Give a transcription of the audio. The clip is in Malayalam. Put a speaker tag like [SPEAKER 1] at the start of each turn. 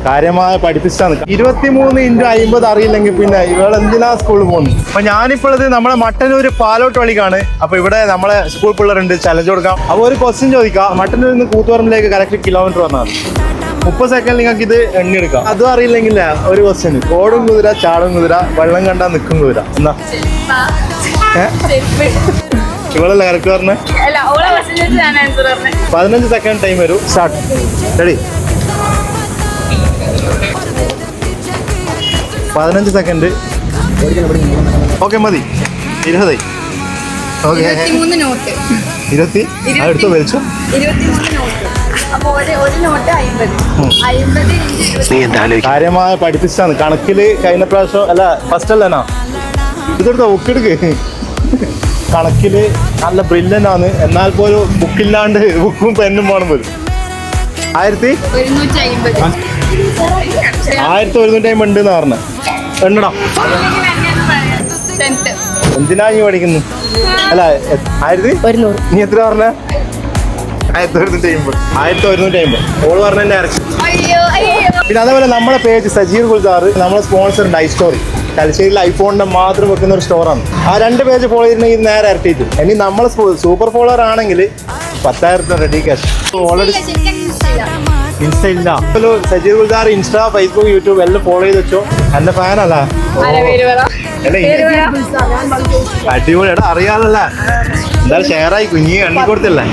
[SPEAKER 1] കാര്യമായ പഠിപ്പിച്ചാണ് 23x50 അറിയില്ലെങ്കിൽ പിന്നെ ഇവൾ എന്തിനാ സ്കൂളിൽ പോകുന്നു. അപ്പൊ ഞാനിപ്പോഴത് നമ്മളെ മട്ടന്നൂര് പാലോട്ട് വളിക്കാണ്. അപ്പൊ ഇവിടെ നമ്മളെ സ്കൂൾ പിള്ളേരുണ്ട്, ചലഞ്ച് കൊടുക്കാം. അപ്പൊ ഒരു ക്വസ്റ്റ്യൻ ചോദിക്കാം. മട്ടന്നൂരിൽ നിന്ന് കൂത്തുപറമ്പിലേക്ക് കറക്റ്റ് കിലോമീറ്റർ വന്നാൽ 30 സെക്കൻഡ് നിങ്ങൾക്ക് ഇത് എണ്ണിയെടുക്കാം. അതും അറിയില്ലെങ്കിൽ ഒരു ക്വസ്റ്റ്യൻ, ഓടും കുതിര, ചാടും കുതിര, വെള്ളം കണ്ടാ നിൽക്കും കുതിര. എന്നാ ഇവളല്ല കറക്റ്റ് പറഞ്ഞേ. 15 സെക്കൻഡ് ടൈം വരും. സ്റ്റാർട്ട്. റെഡി? 15 സെക്കൻഡ്. ഓക്കെ മതി. 20. ഓക്കെ 20 അടുത്ത് വലിച്ചു. കാര്യമായ പഠിപ്പിച്ചാണ്. കണക്കില് കഴിഞ്ഞ പ്രാവശ്യം അല്ല ഫസ്റ്റ് അല്ലനാ ഇതെടുത്ത ബുക്കെടുക്ക്. കണക്കില് നല്ല ബ്രില്യൻ്റ് ആണ്. എന്നാൽ പോലും ബുക്കില്ലാണ്ട് ബുക്കും പെന്നും വേണം പോലും. 1150 ഉണ്ടെന്ന് പറഞ്ഞ എണ്ണണം. എന്തിനാ നീ പഠിക്കുന്നു? അല്ല 1100. നീ എത്ര പറഞ്ഞ? 1150. ഓള് പറഞ്ഞ ഡയറക്ഷൻ. പിന്നെ അതേപോലെ നമ്മളെ പേജ് സജീർ ഗുൽസാർ, നമ്മളെ സ്പോൺസർ ഡൈ സ്റ്റോറി, തലശ്ശേരിയിൽ ഐഫോണിന്റെ മാത്രം വെക്കുന്ന ഒരു സ്റ്റോറാണ്. ആ 2 പേജ് ഫോളോ ചെയ്തിട്ടുണ്ടെങ്കിൽ നേരെ ഇരട്ടിയിട്ട്. ഇനി നമ്മളെ സൂപ്പർ ഫോളോവർ ആണെങ്കിൽ 10,000 റെഡി ക്യാഷ്. ഓൾറെഡി ഇൻസ്റ്റ ഇല്ല. Sajeer Gulzar insta, Facebook, YouTube എല്ലാം ഫോളോ ചെയ്ത് വെച്ചോ. എന്റെ ഫാനല്ല. അടിപൊളി. എടാ അറിയാലല്ല, എന്തായാലും ഷെയർ ആയി കുഞ്ഞി എണ്ണി കൊടുത്തില്ലേ.